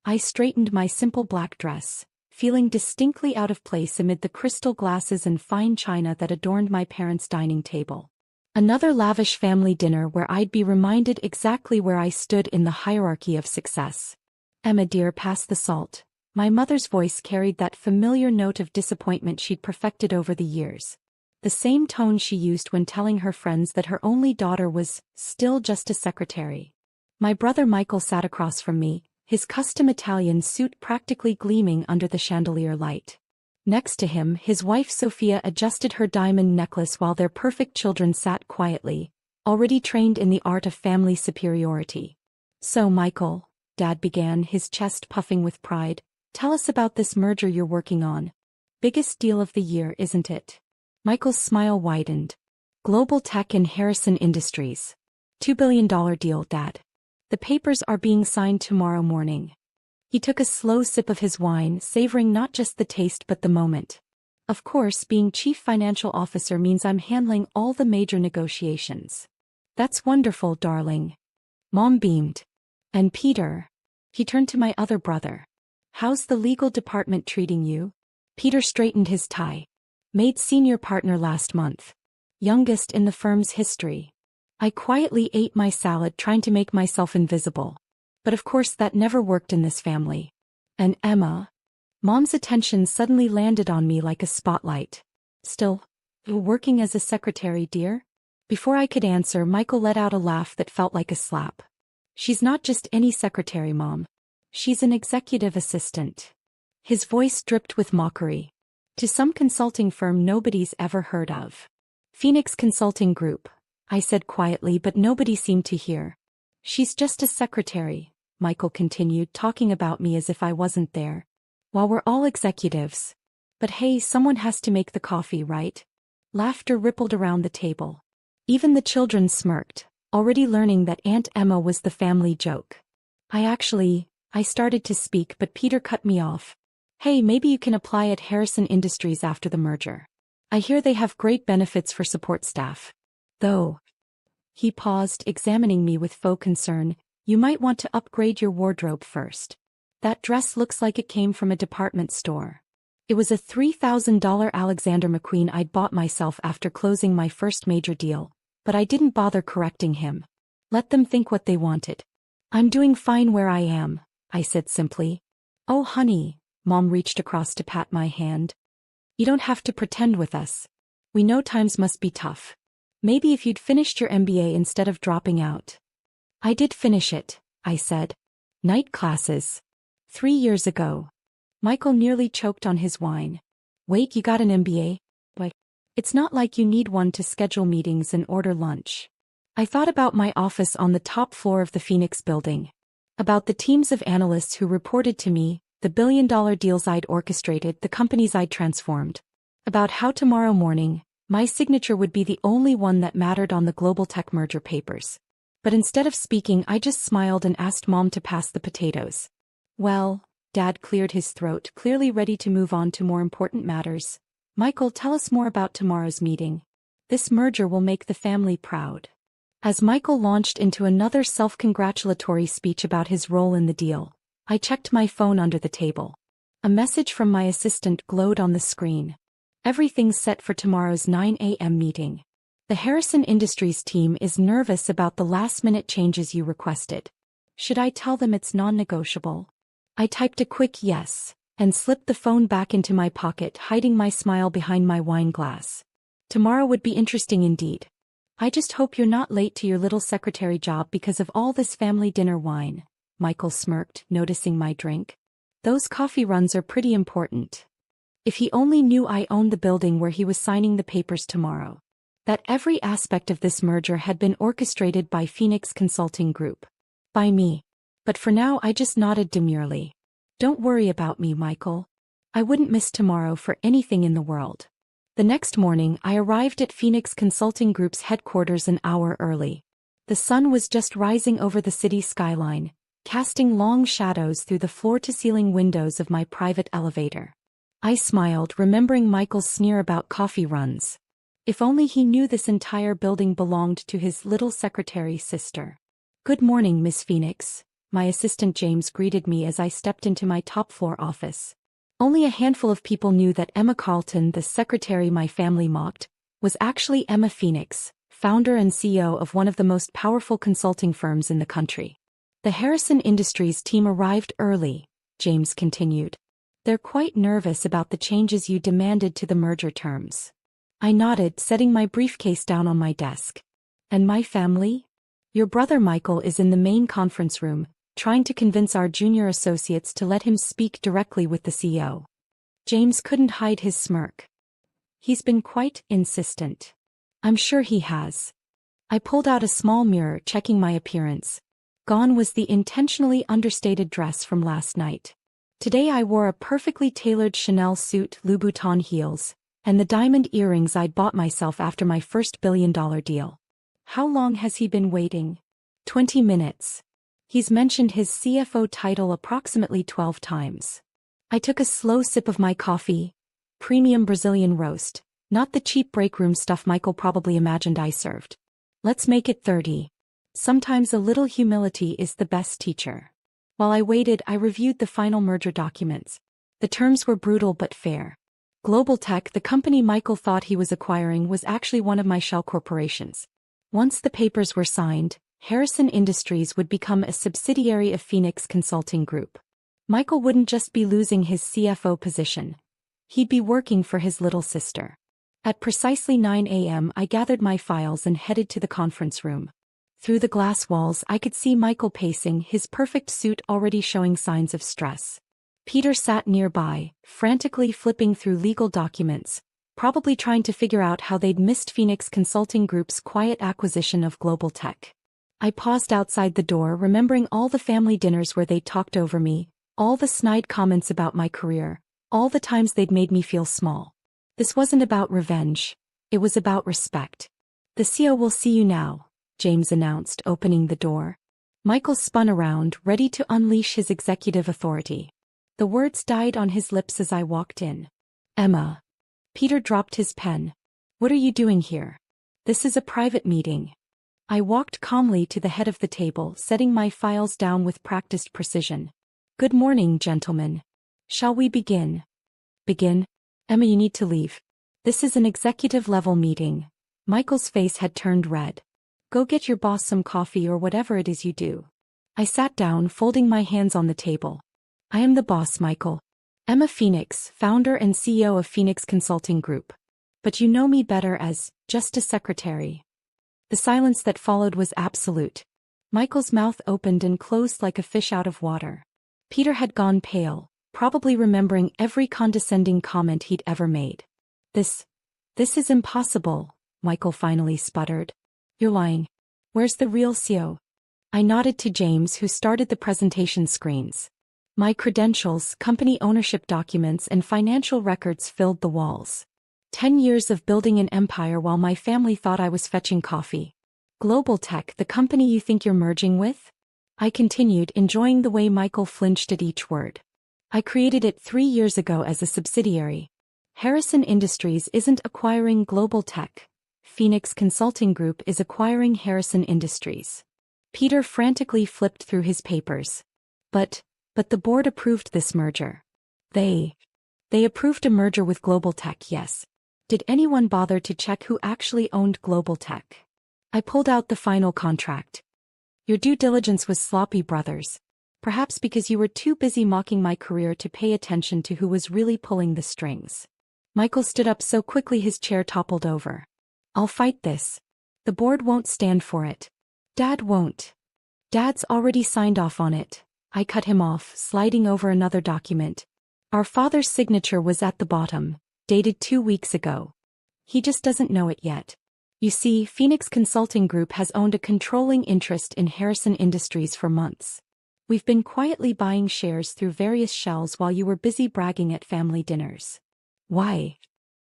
I straightened my simple black dress, feeling distinctly out of place amid the crystal glasses and fine china that adorned my parents' dining table. Another lavish family dinner where I'd be reminded exactly where I stood in the hierarchy of success. "Emma dear, pass the salt." My mother's voice carried that familiar note of disappointment she'd perfected over the years. The same tone she used when telling her friends that her only daughter was still just a secretary. My brother Michael sat across from me, his custom Italian suit practically gleaming under the chandelier light. Next to him, his wife Sophia adjusted her diamond necklace while their perfect children sat quietly, already trained in the art of family superiority. "So Michael," Dad began, his chest puffing with pride, "tell us about this merger you're working on. Biggest deal of the year, isn't it?" Michael's smile widened. "Global Tech and Harrison Industries. $2 billion deal, Dad. The papers are being signed tomorrow morning." He took a slow sip of his wine, savoring not just the taste but the moment. "Of course, being chief financial officer means I'm handling all the major negotiations." "That's wonderful, darling." Mom beamed. "And Peter?" He turned to my other brother. "How's the legal department treating you?" Peter straightened his tie. "Made senior partner last month. Youngest in the firm's history." I quietly ate my salad, trying to make myself invisible. But of course that never worked in this family. "And Emma?" Mom's attention suddenly landed on me like a spotlight. "Still working as a secretary, dear?" Before I could answer, Michael let out a laugh that felt like a slap. "She's not just any secretary, Mom. She's an executive assistant." His voice dripped with mockery. "To some consulting firm nobody's ever heard of. Phoenix Consulting Group," I said quietly, but nobody seemed to hear. "She's just a secretary," Michael continued, talking about me as if I wasn't there. "While we're all executives. But hey, someone has to make the coffee, right?" Laughter rippled around the table. Even the children smirked, already learning that Aunt Emma was the family joke. I started to speak, but Peter cut me off. "Hey, maybe you can apply at Harrison Industries after the merger. I hear they have great benefits for support staff. Though." He paused, examining me with faux concern. "You might want to upgrade your wardrobe first. That dress looks like it came from a department store." It was a $3,000 Alexander McQueen I'd bought myself after closing my first major deal, but I didn't bother correcting him. Let them think what they wanted. "I'm doing fine where I am," I said simply. "Oh honey," Mom reached across to pat my hand. "You don't have to pretend with us. We know times must be tough. Maybe if you'd finished your MBA instead of dropping out." "I did finish it," I said. "Night classes. 3 years ago." Michael nearly choked on his wine. "Wait, you got an MBA? But it's not like you need one to schedule meetings and order lunch." I thought about my office on the top floor of the Phoenix building. About the teams of analysts who reported to me, the billion-dollar deals I'd orchestrated, the companies I'd transformed. About how tomorrow morning, my signature would be the only one that mattered on the global tech merger papers. But instead of speaking, I just smiled and asked Mom to pass the potatoes. "Well," Dad cleared his throat, clearly ready to move on to more important matters. "Michael, tell us more about tomorrow's meeting. This merger will make the family proud." As Michael launched into another self-congratulatory speech about his role in the deal, I checked my phone under the table. A message from my assistant glowed on the screen. "Everything's set for tomorrow's 9 a.m. meeting. The Harrison Industries team is nervous about the last-minute changes you requested. Should I tell them it's non-negotiable?" I typed a quick yes, and slipped the phone back into my pocket, hiding my smile behind my wine glass. Tomorrow would be interesting indeed. "I just hope you're not late to your little secretary job because of all this family dinner wine," Michael smirked, noticing my drink. "Those coffee runs are pretty important." If he only knew I owned the building where he was signing the papers tomorrow. That every aspect of this merger had been orchestrated by Phoenix Consulting Group. By me. But for now I just nodded demurely. "Don't worry about me, Michael. I wouldn't miss tomorrow for anything in the world." The next morning I arrived at Phoenix Consulting Group's headquarters an hour early. The sun was just rising over the city skyline, casting long shadows through the floor-to-ceiling windows of my private elevator. I smiled, remembering Michael's sneer about coffee runs. If only he knew this entire building belonged to his little secretary sister. "Good morning, Miss Phoenix," my assistant James greeted me as I stepped into my top-floor office. Only a handful of people knew that Emma Carlton, the secretary my family mocked, was actually Emma Phoenix, founder and CEO of one of the most powerful consulting firms in the country. The Harrison Industries team arrived early, James continued. They're quite nervous about the changes you demanded to the merger terms. I nodded, setting my briefcase down on my desk. And my family? Your brother Michael is in the main conference room, trying to convince our junior associates to let him speak directly with the CEO. James couldn't hide his smirk. He's been quite insistent. I'm sure he has. I pulled out a small mirror, checking my appearance. Gone was the intentionally understated dress from last night. Today I wore a perfectly tailored Chanel suit, Louboutin heels, and the diamond earrings I'd bought myself after my first billion-dollar deal. How long has he been waiting? 20 minutes. He's mentioned his CFO title approximately 12 times. I took a slow sip of my coffee, premium Brazilian roast, not the cheap break room stuff Michael probably imagined I served. Let's make it 30. Sometimes a little humility is the best teacher. While I waited, I reviewed the final merger documents. The terms were brutal but fair. Global Tech, the company Michael thought he was acquiring, was actually one of my shell corporations. Once the papers were signed, Harrison Industries would become a subsidiary of Phoenix Consulting Group. Michael wouldn't just be losing his CFO position. He'd be working for his little sister. At precisely 9 a.m. I gathered my files and headed to the conference room. Through the glass walls I could see Michael pacing, his perfect suit already showing signs of stress. Peter sat nearby, frantically flipping through legal documents, probably trying to figure out how they'd missed Phoenix Consulting Group's quiet acquisition of Global Tech. I paused outside the door, remembering all the family dinners where they'd talked over me, all the snide comments about my career, all the times they'd made me feel small. This wasn't about revenge. It was about respect. The CEO will see you now, James announced, opening the door. Michael spun around, ready to unleash his executive authority. The words died on his lips as I walked in. Emma. Peter dropped his pen. What are you doing here? This is a private meeting. I walked calmly to the head of the table, setting my files down with practiced precision. Good morning, gentlemen. Shall we begin? Begin? Emma, you need to leave. This is an executive-level meeting. Michael's face had turned red. Go get your boss some coffee or whatever it is you do. I sat down, folding my hands on the table. I am the boss, Michael. Emma Phoenix, founder and CEO of Phoenix Consulting Group. But you know me better as just a secretary. The silence that followed was absolute. Michael's mouth opened and closed like a fish out of water. Peter had gone pale, probably remembering every condescending comment he'd ever made. This is impossible, Michael finally sputtered. You're lying. Where's the real CEO? I nodded to James, who started the presentation screens. My credentials, company ownership documents, and financial records filled the walls. 10 years of building an empire while my family thought I was fetching coffee. Global Tech, the company you think you're merging with? I continued, enjoying the way Michael flinched at each word. I created it 3 years ago as a subsidiary. Harrison Industries isn't acquiring Global Tech. Phoenix Consulting Group is acquiring Harrison Industries. Peter frantically flipped through his papers. But the board approved this merger. They approved a merger with Global Tech, yes. Did anyone bother to check who actually owned Global Tech? I pulled out the final contract. Your due diligence was sloppy, brothers. Perhaps because you were too busy mocking my career to pay attention to who was really pulling the strings. Michael stood up so quickly his chair toppled over. I'll fight this. The board won't stand for it. Dad won't. Dad's already signed off on it. I cut him off, sliding over another document. Our father's signature was at the bottom, dated 2 weeks ago. He just doesn't know it yet. You see, Phoenix Consulting Group has owned a controlling interest in Harrison Industries for months. We've been quietly buying shares through various shells while you were busy bragging at family dinners. Why?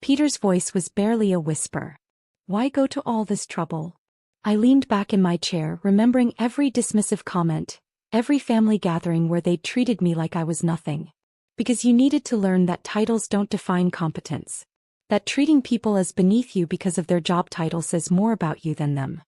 Peter's voice was barely a whisper. Why go to all this trouble? I leaned back in my chair, remembering every dismissive comment, every family gathering where they'd treated me like I was nothing. Because you needed to learn that titles don't define competence. That treating people as beneath you because of their job title says more about you than them.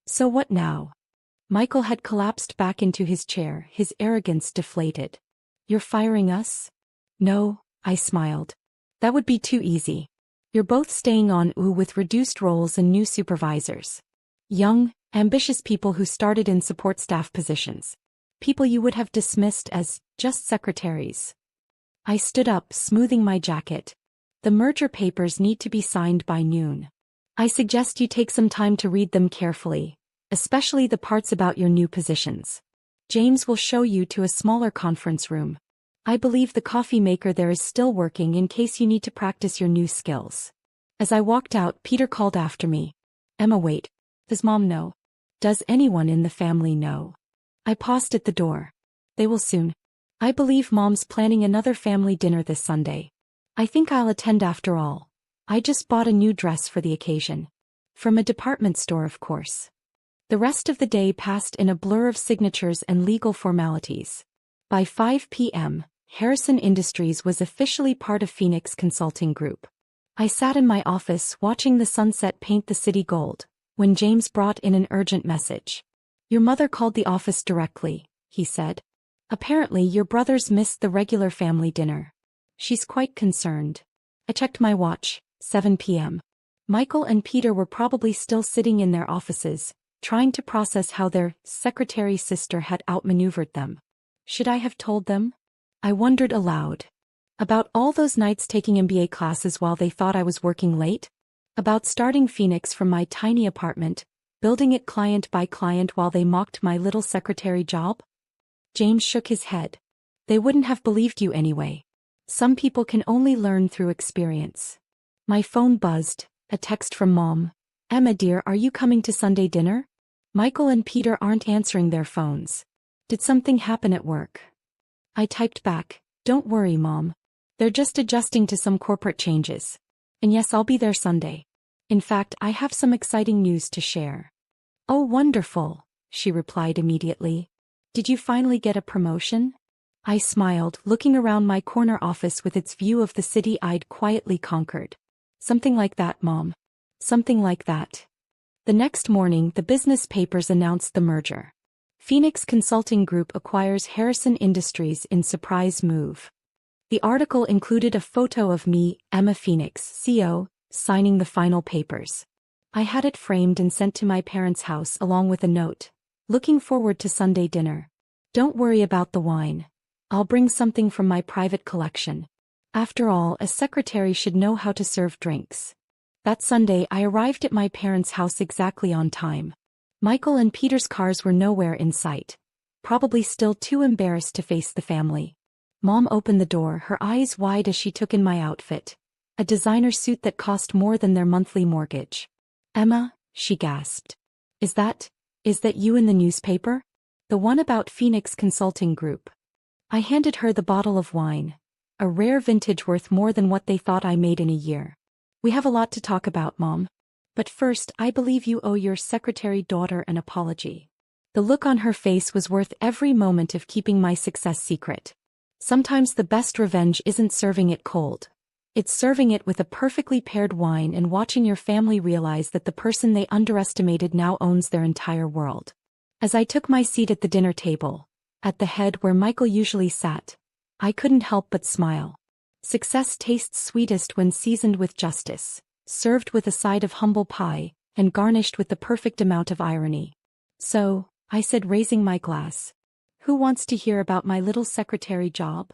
So what now? Michael had collapsed back into his chair, his arrogance deflated. You're firing us? No, I smiled. That would be too easy. You're both staying on with reduced roles and new supervisors. Young, ambitious people who started in support staff positions. People you would have dismissed as just secretaries. I stood up, smoothing my jacket. The merger papers need to be signed by noon. I suggest you take some time to read them carefully, especially the parts about your new positions. James will show you to a smaller conference room. I believe the coffee maker there is still working in case you need to practice your new skills. As I walked out, Peter called after me. Emma, wait. Does Mom know? Does anyone in the family know? I paused at the door. They will soon. I believe Mom's planning another family dinner this Sunday. I think I'll attend after all. I just bought a new dress for the occasion. From a department store, of course. The rest of the day passed in a blur of signatures and legal formalities. By 5 p.m., Harrison Industries was officially part of Phoenix Consulting Group. I sat in my office watching the sunset paint the city gold, when James brought in an urgent message. Your mother called the office directly, he said. Apparently your brothers missed the regular family dinner. She's quite concerned. I checked my watch, 7 p.m. Michael and Peter were probably still sitting in their offices, trying to process how their secretary sister had outmaneuvered them. Should I have told them? I wondered aloud. About all those nights taking MBA classes while they thought I was working late? About starting Phoenix from my tiny apartment, building it client by client while they mocked my little secretary job? James shook his head. They wouldn't have believed you anyway. Some people can only learn through experience. My phone buzzed, a text from Mom. Emma dear, are you coming to Sunday dinner? Michael and Peter aren't answering their phones. Did something happen at work? I typed back, don't worry Mom. They're just adjusting to some corporate changes. And yes, I'll be there Sunday. In fact, I have some exciting news to share. Oh wonderful, she replied immediately. Did you finally get a promotion? I smiled, looking around my corner office with its view of the city I'd quietly conquered. Something like that, Mom. Something like that. The next morning, the business papers announced the merger. Phoenix Consulting Group acquires Harrison Industries in surprise move. The article included a photo of me, Emma Phoenix, CO, signing the final papers. I had it framed and sent to my parents' house along with a note. Looking forward to Sunday dinner. Don't worry about the wine. I'll bring something from my private collection. After all, a secretary should know how to serve drinks. That Sunday I arrived at my parents' house exactly on time. Michael and Peter's cars were nowhere in sight. Probably still too embarrassed to face the family. Mom opened the door, her eyes wide as she took in my outfit. A designer suit that cost more than their monthly mortgage. Emma, she gasped. Is that you in the newspaper? The one about Phoenix Consulting Group. I handed her the bottle of wine. A rare vintage worth more than what they thought I made in a year. We have a lot to talk about, Mom. But first, I believe you owe your secretary daughter an apology. The look on her face was worth every moment of keeping my success secret. Sometimes the best revenge isn't serving it cold. It's serving it with a perfectly paired wine and watching your family realize that the person they underestimated now owns their entire world. As I took my seat at the dinner table, at the head where Michael usually sat, I couldn't help but smile. Success tastes sweetest when seasoned with justice, served with a side of humble pie, and garnished with the perfect amount of irony. So, I said, raising my glass. Who wants to hear about my little secretary job?